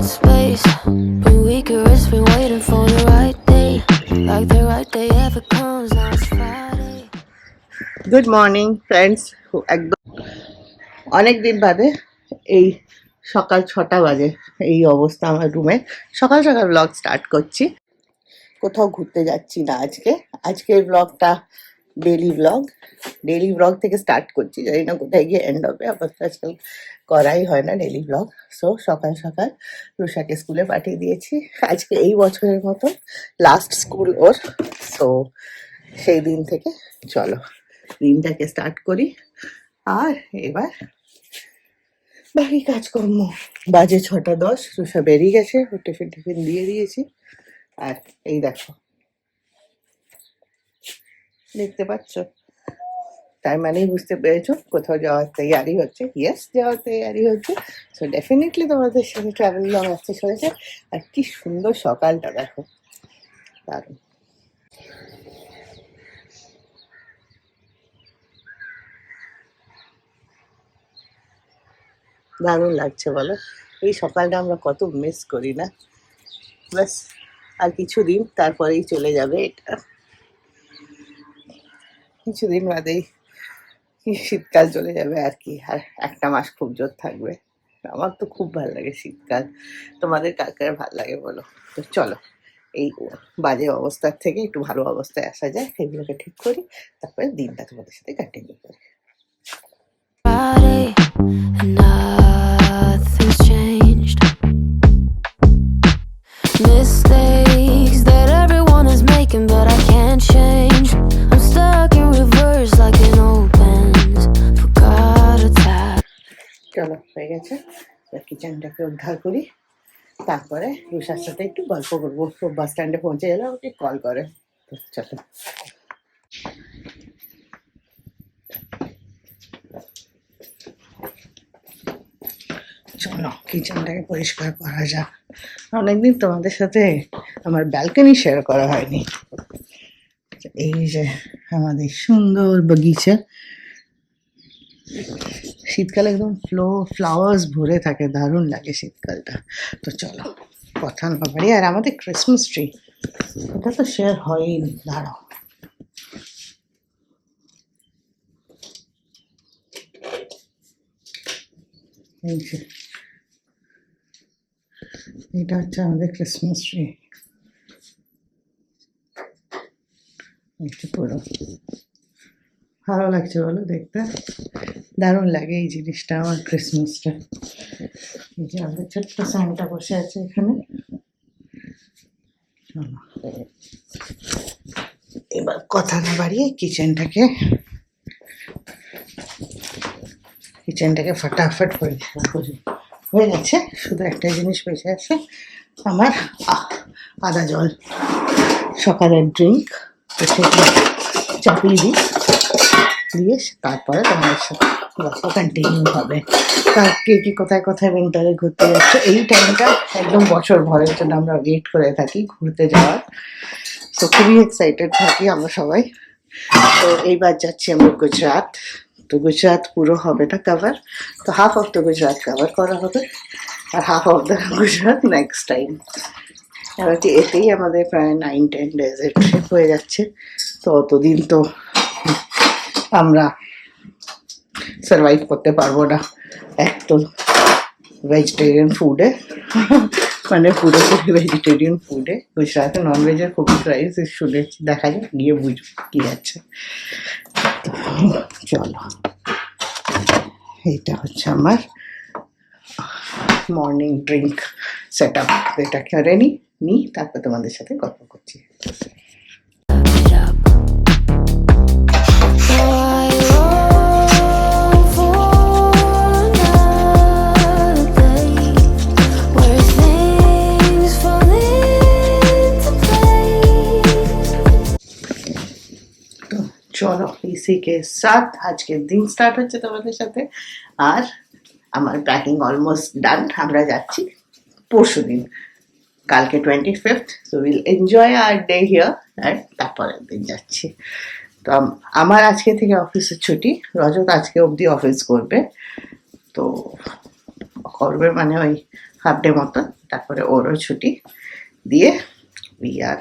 space, but we could risk been waiting for the right day, like the right day ever comes. Now it's Friday. Good morning friends. একদম অনেক দিন বাদে এই সকাল 6টা বাজে এই অবস্থা আমার রুমে। সকাল সকাল ব্লগ স্টার্ট করছি। কোথাও ঘুরতে যাচ্ছি না আজকে। আজকের ব্লগটা ডেলি ব্লগ থেকে স্টার্ট করছি, জানি না কোথায় গিয়ে এন্ড হবে। আবার আজকাল করাই হয় না ডেলি ব্লগ। সো সকাল সকাল রুষাকে স্কুলে পাঠিয়ে দিয়েছি। আজকে এই বছরের মতো লাস্ট স্কুল ওর। সো সেই দিন থেকে চলো দিনটাকে স্টার্ট করি। আর এবার বাকি কাজকর্ম। বাজে 6টা 10, রুষা বেরিয়ে গেছে, ওর টিফিন দিয়ে দিয়েছি। আর এই দেখো, দেখতে পাচ্ছ, তার মানেই বুঝতে পেরেছো কোথাও যাওয়ার তৈয়ারি হচ্ছে। ইয়েস, যাওয়ার তৈয়ারি হচ্ছে। সো ডেফিনেটলি তোমাদের সাথে ট্রাভেল লং আসতে চলেছে। আর কি সুন্দর সকালটা দেখো, দারুণ। দারুণ লাগছে বলো, এই সকালটা আমরা কত মিস করি না। ব্যাস আর কিছুদিন, তারপরেই চলে যাবে এটা। কিছুদিন বাদেই শীতকাল চলে যাবে আর কি। আর একটা মাস খুব জোর থাকবে। আমার তো খুব ভালো লাগে শীতকাল। তোমাদের কার কার ভালো লাগে বলো? তো চলো এই বাজে অবস্থার থেকে একটু ভালো অবস্থায় আসা যায়, সেগুলোকে ঠিক করি, তারপরে দিনটা তোমাদের সাথে কন্টিনিউ করি। Friday, and nothing's changed. Mistakes that everyone is making, but I can't change. I'm stuck in reverse like an old Benz. Forgot to tap. চলো, হয়ে গেছে। কিচেনটাকে উদ্ধার করি, তারপরে রুষার সাথে একটু গল্প করবো। তো বাস স্ট্যান্ডে পৌঁছে গেলে ওকে কল করে। তো চলো চলো কিচেনটাকে পরিষ্কার করা যাক। অনেকদিন তোমাদের সাথে আমার ব্যালকনি শেয়ার করা হয়নি। এই যে আমাদের সুন্দর বাগিচা, শীতকালে একদম ফ্লাওয়ার্স ভরে থাকে, দারুণ লাগে শীতকালটা। তো চলো কথা না বাড়ি। আর আমাদের ক্রিসমাস ট্রি, এটা তো শেয়ার হয়নি, দাঁড়াও। এই যে এটা হচ্ছে আমাদের ক্রিসমাস ট্রি। একটু পুরো ভালো লাগছে বলো দেখতে? দারুণ লাগে এই জিনিসটা আমার, ক্রিসমাসটা। এই যে আমাদের ছোট্ট সানটা বসে আছে এখানে। চলো এবার কথা না বাড়িয়ে কিচেনটাকে ফটাফট পরিষ্কার করি। হয়ে গেছে, শুধু একটা জিনিস বেঁচে আছে আমার, আদা জল, সকালের ড্রিঙ্ক। সেটা চাপিয়ে দিই, দিয়ে তারপরে তোমাদের সাথে গল্প কন্টিনিউ হবে। কে কি কোথায় কোথায় উইন্টারে ঘুরতে যাচ্ছে, এই টাইমটা একদম বছর ভরের জন্য আমরা ওয়েট করে থাকি ঘুরতে যাওয়ার। তো খুবই এক্সাইটেড থাকি আমরা সবাই। তো এইবার যাচ্ছি আমরা গুজরাট। তো গুজরাট পুরো হবে না কভার, তো half of the Gujarat cover করা হবে, আর half of the Gujarat next time. এবার কি এতেই আমাদের প্রায় 9-10 ডেজের ট্রিপ হয়ে যাচ্ছে। তো অতদিন তো আমরা সার্ভাইভ করতে পারবো না, এক তো ভেজিটেরিয়ান ফুডে, মানে পুরোপুরি ভেজিটেরিয়ান ফুডে। গুজরাটে ননভেজের খুবই ক্রাইস শুনেছি, দেখা যাক গিয়ে বুঝবো কি আছে। চলো, এইটা হচ্ছে আমার মর্নিং ড্রিঙ্ক সেট আপ। এটা করে নি তারপর তোমাদের সাথে গল্প করছি। It up. So I roll for another day where things fall into place. তো চলো ইসি কে সাথ আজকের দিন স্টার্ট হচ্ছে তোমাদের সাথে। আর আমার প্যাকিং অলমোস্ট ডান। আমরা যাচ্ছি পরশু দিন, কালকে 25th। So will enjoy our day here. আর তারপরের দিন যাচ্ছি। তো আমার আজকে থেকে অফিসের ছুটি, রজত আজকে অবধি অফিস করবে। তো করবে মানে ওই হাফ ডে মতন, তারপরে ওরও ছুটি দিয়ে আর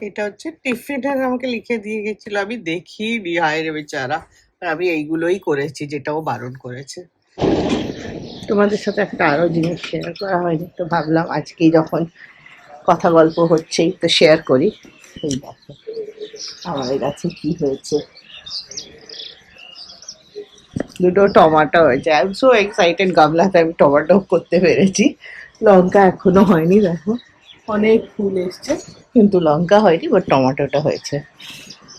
এটা হচ্ছে টিফিনের আমাকে লিখে দিয়ে গেছিল, আমি দেখিনি, হায় রে বেচারা। আর আমি এইগুলোই করেছি যেটাও বারণ করেছে। তোমাদের সাথে একটা আরো জিনিস শেয়ার করা হয়নি, তো ভাবলাম আজকেই যখন কথা গল্প হচ্ছেই তো শেয়ার করি। এই দেখো আমার কাছে কি হয়েছে, দুটো টমেটো হয়েছে। আই এম সো এক্সাইটেড, গামলাতে আমি টমেটো করতে পেরেছি। লঙ্কা এখনো হয়নি, দেখো অনেক ফুল এসছে কিন্তু লঙ্কা হয়নি, বাট টমেটোটা হয়েছে।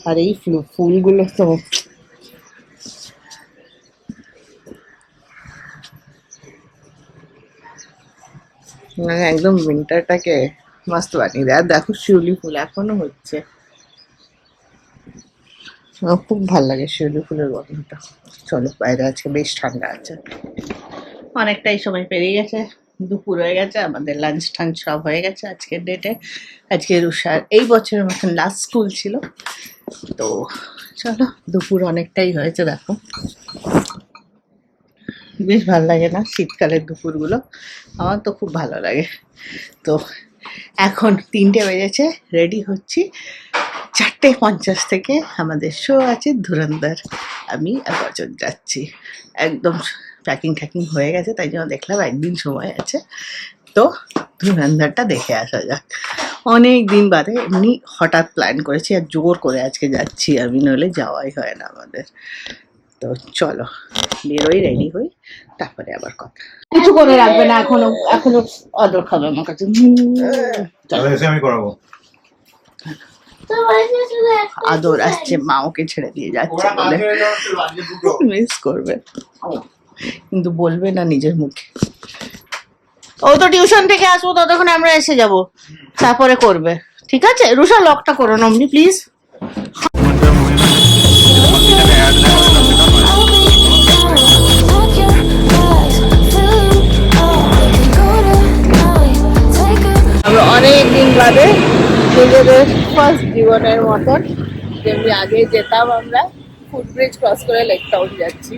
আর এই ফুলগুলো তো মানে একদম উইন্টারটাকে মস্ত বানিয়ে দেয়। আর দেখো শিউলি ফুল এখনো হচ্ছে, আমার খুব ভালো লাগে শিউলি ফুলের গন্ধটা। চলো বাইরে আজকে বেশ ঠান্ডা আছে, অনেকটাই সময় পেরিয়ে গেছে, দুপুর হয়ে গেছে, আমাদের লাঞ্চ টাঞ্চ সব হয়ে গেছে আজকের ডেটে। আজকে রুষার এই বছরের মতন লাস্ট স্কুল ছিল, তো চলো দুপুর অনেকটাই হয়েছে। দেখো বেশ ভালো লাগে না শীতকালের দুপুরগুলো? আমার তো খুব ভালো লাগে। তো এখন 3টে বেজেছে, রেডি হচ্ছি। 4:50 থেকে আমাদের শো আছে ধুরন্ধর, আমি আর বচন যাচ্ছি। একদম প্যাকিং ট্যাকিং হয়ে গেছে, তাই জন্য দেখলাম একদিন সময় আছে, তো ধুরন্ধরটা দেখে আসা যাক। অনেক দিন বাদে এমনি হঠাৎ প্ল্যান করেছি, আর জোর করে আজকে যাচ্ছি আমি, নইলে যাওয়াই হয় না আমাদের। তো চলো বেরোই, রেডি হই, তারপরে আবার কথা। কিছু করে রাখবে না এখনো, এখনো অর্ডার খাবে আমার কাছে। আমি করাবো। আদর আসছে, মা ওকে ছেড়ে দিয়ে যাচ্ছে বলে মিস করবে, কিন্তু বলবে না নিজের মুখে। ও তো টিউশন থেকে আসবো, ততক্ষণ আমরা এসে যাব, তারপরে করবে। ঠিক আছে রুষা, লকটা করো নমনি প্লিজ। আমরা অনেক দিন বাদে নিজেদের ফার্স্ট জীবনের মতন যেমনি আগে যেতাম আমরা, ফুটব্রিজ ক্রস করে লেক টাউন যাচ্ছি,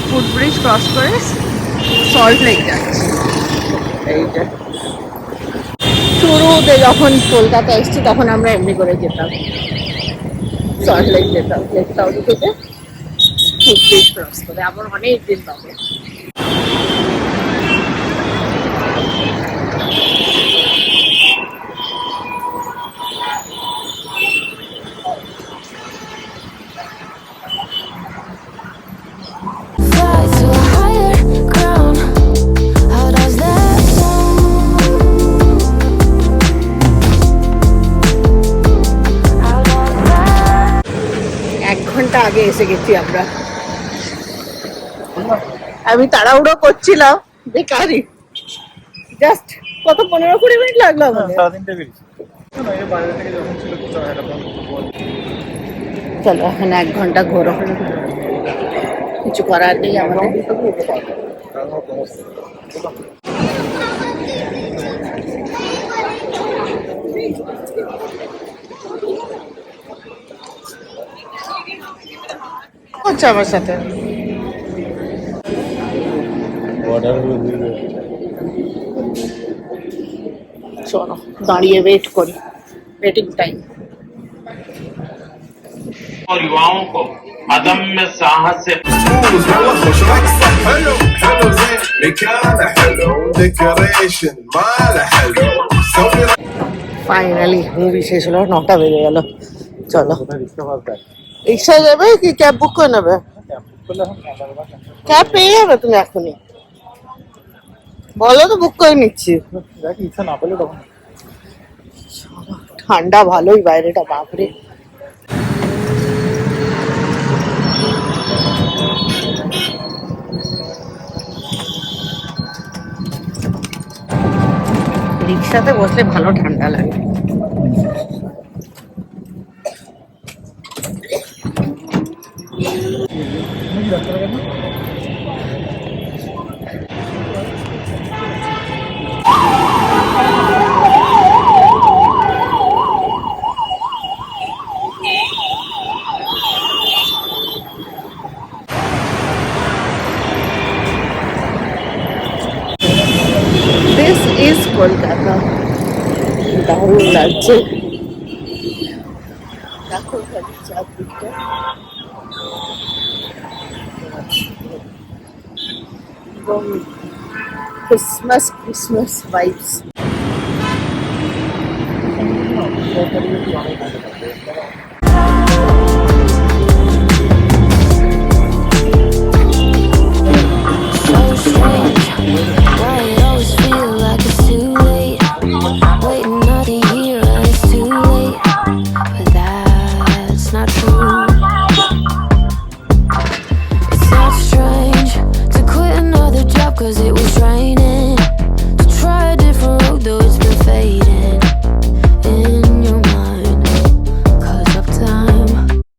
ফুটব্রিজ ক্রস করে সল্ট লেক যাচ্ছি। এইটা শুরুতে যখন কলকাতা এসেছি তখন আমরা এমনি করে যেতাম, সল্ট লেক যেতাম, লেক টাউন থেকে ফুটব্রিজ ক্রস করে, আবার অনেক দিন বাদে। Fly to a higher ground. How does that sound? How does that? 1 ঘন্টা আগে এসে গেছি আমরা, আমি তাড়াহুড়ো করছিলাম বেকারি, জাস্ট কত 15-20 মিনিট লাগলো আমাদের। চলো এখন 1 ঘন্টা ঘোরো, কিছু করার নেই আমাদের। হচ্ছে আমার সাথে চলো দাঁড়িয়ে ওয়েট করি, वेटिंग टाइम। और युवाओं को अदम्य साहस से حلو حلو زين مكانه حلو ديكوريشن ماله حلو سوي ফাইনালি মুভি শেষ হলো, 9টা বেজে গেল। চলো রিক্সায় যাবে কি ক্যাব বুক করে নেবে? ক্যাব পেয়ে যাবে তুমি এখনই, বলো তো বুক করে নিচ্ছি। ঠান্ডা ভালোই বাইরেটা, বাপরে। রিক্সাতে বসলে ভালো ঠান্ডা লাগে। কলকাতা দারুণ লাগছে। দেখো খালি চারদিকটা এবং ক্রিসমাস ক্রিসমাস ভাইবস।